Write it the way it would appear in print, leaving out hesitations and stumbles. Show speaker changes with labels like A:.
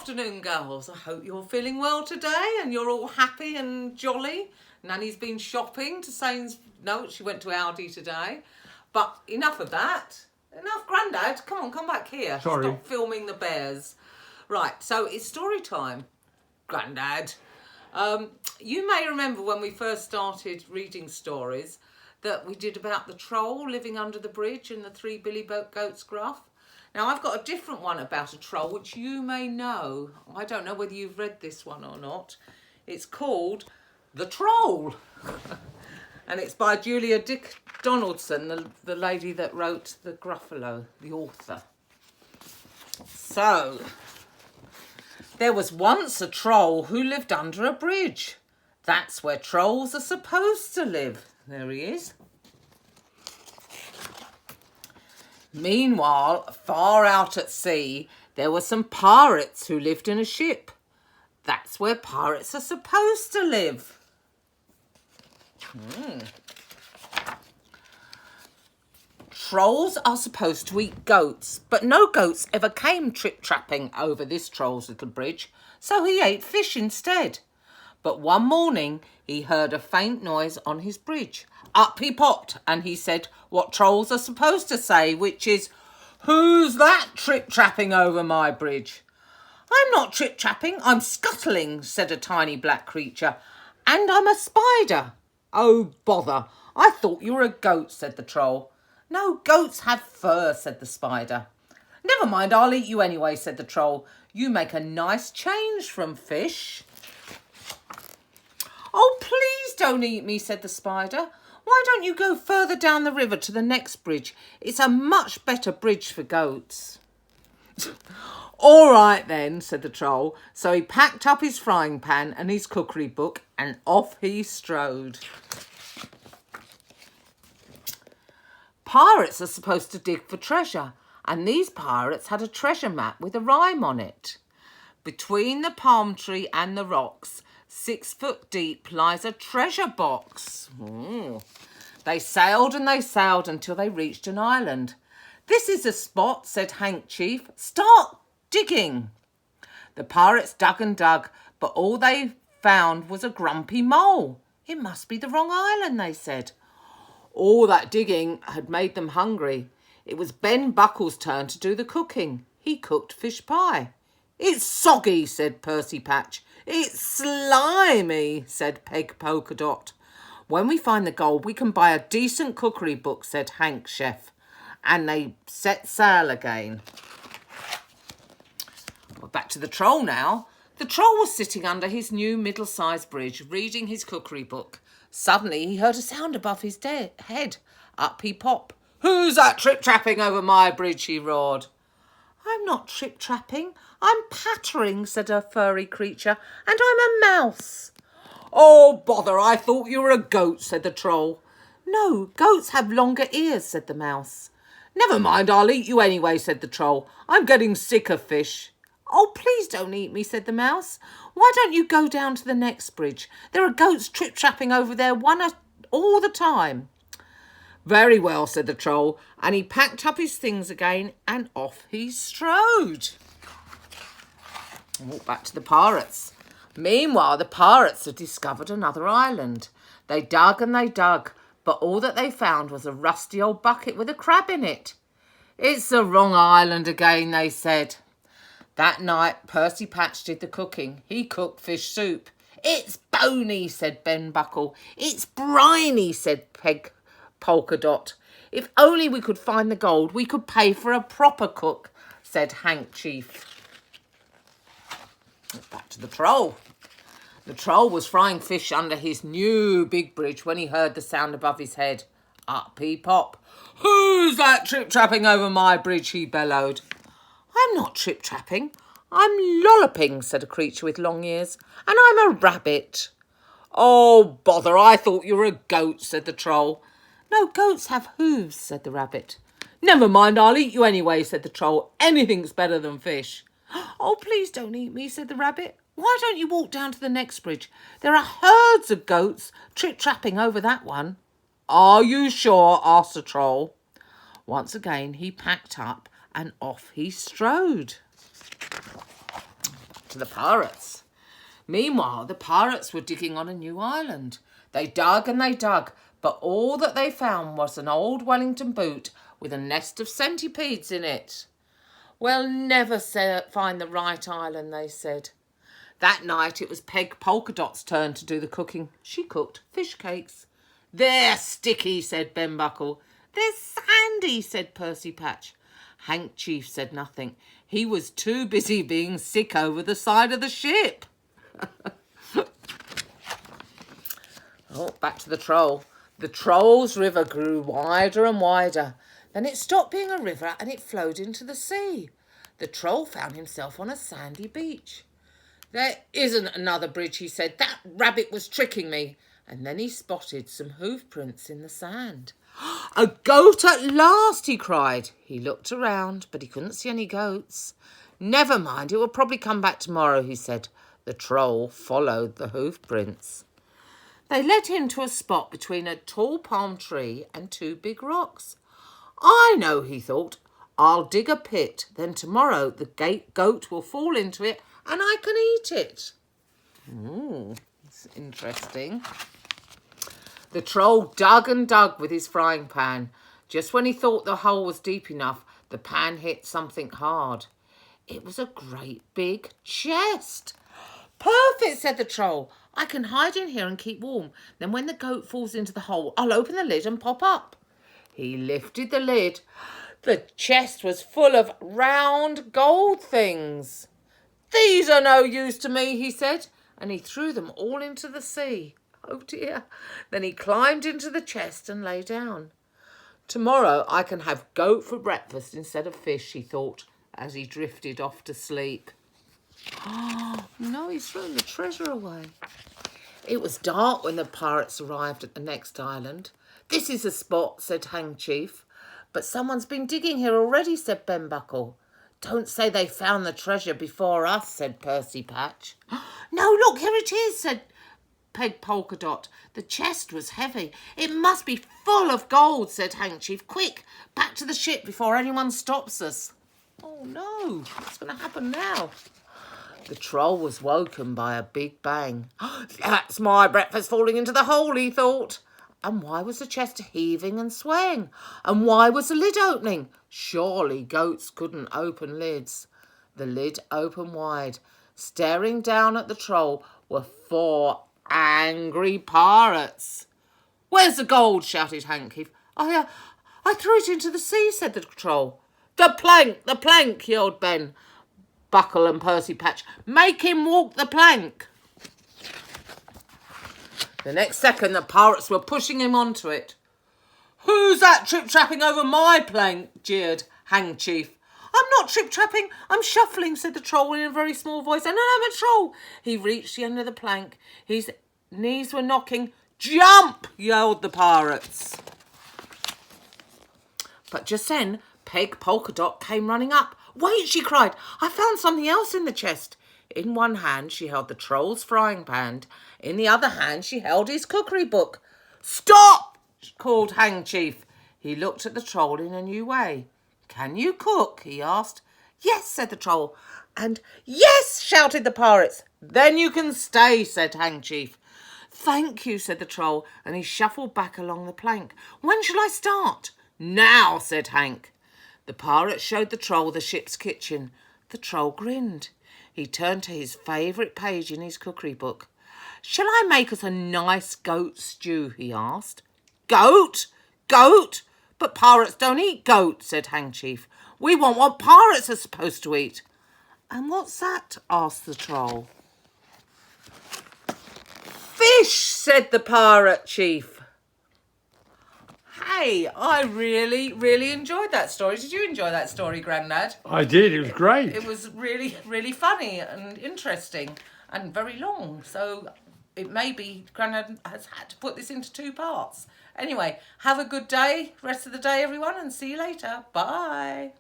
A: afternoon, girls. I hope you're feeling well today and you're all happy and jolly. Nanny's been shopping to Sainsbury's. No, she went to Aldi today. But enough of that. Enough, Grandad. Come on, come back here.
B: Sorry.
A: Stop filming the bears. Right, so it's story time, Grandad. You may remember when we first started reading stories that we did about the troll living under the bridge and the 3 billy goats gruff. Now, I've got a different one about a troll, which you may know. I don't know whether you've read this one or not. It's called The Troll. And it's by Julia Dick Donaldson, the lady that wrote The Gruffalo, the author. So, there was once a troll who lived under a bridge. That's where trolls are supposed to live. There he is. Meanwhile, far out at sea, there were some pirates who lived in a ship. That's where pirates are supposed to live. Trolls are supposed to eat goats, but no goats ever came trip-trapping over this troll's little bridge, so he ate fish instead. But one morning, he heard a faint noise on his bridge. Up he popped, and he said what trolls are supposed to say, which is, "Who's that trip-trapping over my bridge?" "I'm not trip-trapping, I'm scuttling," said a tiny black creature. "And I'm a spider." "Oh, bother, I thought you were a goat," said the troll. "No, goats have fur," said the spider. "Never mind, I'll eat you anyway," said the troll. "You make a nice change from fish." "Oh, please don't eat me," said the spider. "Why don't you go further down the river to the next bridge? It's a much better bridge for goats." "All right then," said the troll. So he packed up his frying pan and his cookery book and off he strode. Pirates are supposed to dig for treasure, and these pirates had a treasure map with a rhyme on it. "Between the palm tree and the rocks, 6 foot deep, lies a treasure box." They sailed and they sailed until they reached an island. "This is the spot," said Hank Chief. "Start digging." The pirates dug and dug, but all they found was a grumpy mole. "It must be the wrong island," they said. All that digging had made them hungry. It was Ben Buckle's turn to do the cooking. He cooked fish pie. "It's soggy," said Percy Patch. "It's slimy," said Peg Polka Dot. "When we find the gold, we can buy a decent cookery book," said Hank Chef. And they set sail again. Well, back to the troll now. The troll was sitting under his new middle-sized bridge, reading his cookery book. Suddenly he heard a sound above his head. Up he popped. "Who's that trip-trapping over my bridge?" he roared. "I'm not trip-trapping, I'm pattering," said a furry creature, "and I'm a mouse." "Oh, bother, I thought you were a goat," said the troll. "No, goats have longer ears," said the mouse. "Never mind, I'll eat you anyway," said the troll. "I'm getting sick of fish." "Oh, please don't eat me," said the mouse. "Why don't you go down to the next bridge? There are goats trip-trapping over there all the time." "Very well," said the troll, and he packed up his things again and off he strode. Walk back to the pirates. Meanwhile, the pirates had discovered another island. They dug and they dug, but all that they found was a rusty old bucket with a crab in it. "It's the wrong island again," they said. That night, Percy Patch did the cooking. He cooked fish soup. "It's bony," said Ben Buckle. "It's briny," said Peg Polka Dot. "If only we could find the gold, we could pay for a proper cook," said Hank Chief. Back to the troll. The troll was frying fish under his new big bridge when he heard the sound above his head. Up he popped. "Who's that trip-trapping over my bridge?" he bellowed. "I'm not trip-trapping, I'm lolloping," said a creature with long ears, "and I'm a rabbit." "Oh, bother, I thought you were a goat," said the troll. "No, goats have hooves," said the rabbit. "Never mind, I'll eat you anyway," said the troll. "Anything's better than fish." "Oh, please don't eat me," said the rabbit. "Why don't you walk down to the next bridge? There are herds of goats trip-trapping over that one." "Are you sure?" asked the troll. Once again he packed up and off he strode. to the pirates. Meanwhile, the pirates were digging on a new island. They dug and they dug, but all that they found was an old Wellington boot with a nest of centipedes in it. We'll never find the right island, they said. That night it was Peg Polkadot's turn to do the cooking. She cooked fish cakes. "They're sticky," said Ben Buckle. "They're sandy," said Percy Patch. Hank Chief said nothing. He was too busy being sick over the side of the ship. Oh, back to the Troll. The Troll's river grew wider and wider. Then it stopped being a river and it flowed into the sea. The Troll found himself on a sandy beach. "There isn't another bridge," he said. "That rabbit was tricking me." And then he spotted some hoof prints in the sand. "A goat at last," he cried. He looked around, but he couldn't see any goats. "Never mind, it will probably come back tomorrow," he said. The Troll followed the hoof prints. They led him to a spot between a tall palm tree and two big rocks. "I know," he thought. "I'll dig a pit. Then tomorrow the goat will fall into it and I can eat it." That's interesting. The Troll dug and dug with his frying pan. Just when he thought the hole was deep enough, the pan hit something hard. It was a great big chest. "Perfect," said the Troll. "I can hide in here and keep warm. Then when the goat falls into the hole, I'll open the lid and pop up." He lifted the lid. The chest was full of round gold things. "These are no use to me," he said, and he threw them all into the sea. Oh dear. Then he climbed into the chest and lay down. "Tomorrow I can have goat for breakfast instead of fish," he thought, as he drifted off to sleep. Oh, no, he's thrown the treasure away. It was dark when the pirates arrived at the next island. "This is the spot," said Hang Chief. "But someone's been digging here already," said Ben Buckle. "Don't say they found the treasure before us," said Percy Patch. "No, look, here it is," said Peg Polkadot. The chest was heavy. "It must be full of gold," said Hang Chief. "Quick, back to the ship before anyone stops us." Oh no, what's going to happen now? The Troll was woken by a big bang. "That's my breakfast falling into the hole," he thought. And why was the chest heaving and swaying? And why was the lid opening? Surely goats couldn't open lids. The lid opened wide. Staring down at the Troll were 4 angry pirates. "Where's the gold?" shouted Hank Chief. I threw it into the sea," said the Troll. The plank, yelled Ben Buckle and Percy Patch. "Make him walk the plank." The next second, the pirates were pushing him onto it. "Who's that trip-trapping over my plank?" jeered Hang Chief. "I'm not trip-trapping, I'm shuffling," said the Troll in a very small voice. "And I'm a troll." He reached the end of the plank. His knees were knocking. "Jump!" yelled the pirates. But just then, Peg Polkadot came running up. "Wait," she cried. "I found something else in the chest." In one hand, she held the Troll's frying pan. In the other hand, she held his cookery book. "Stop!" called Hang Chief. He looked at the Troll in a new way. "Can you cook?" he asked. "Yes," said the Troll. And "Yes!" shouted the pirates. "Then you can stay," said Hang Chief. "Thank you," said the Troll, and he shuffled back along the plank. "When shall I start?" "Now," said Hank. The pirate showed the Troll the ship's kitchen. The Troll grinned. He turned to his favourite page in his cookery book. "Shall I make us a nice goat stew?" he asked. "Goat? Goat? But pirates don't eat goat," said Hang Chief. "We want what pirates are supposed to eat." "And what's that?" asked the Troll. "Fish," said the pirate chief. Hey, I really, really enjoyed that story. Did you enjoy that story, Grandad?
B: I did. It was great.
A: It was really, really funny and interesting and very long. So it may be Grandad has had to put this into 2 parts. Anyway, have a good day, rest of the day, everyone, and see you later. Bye.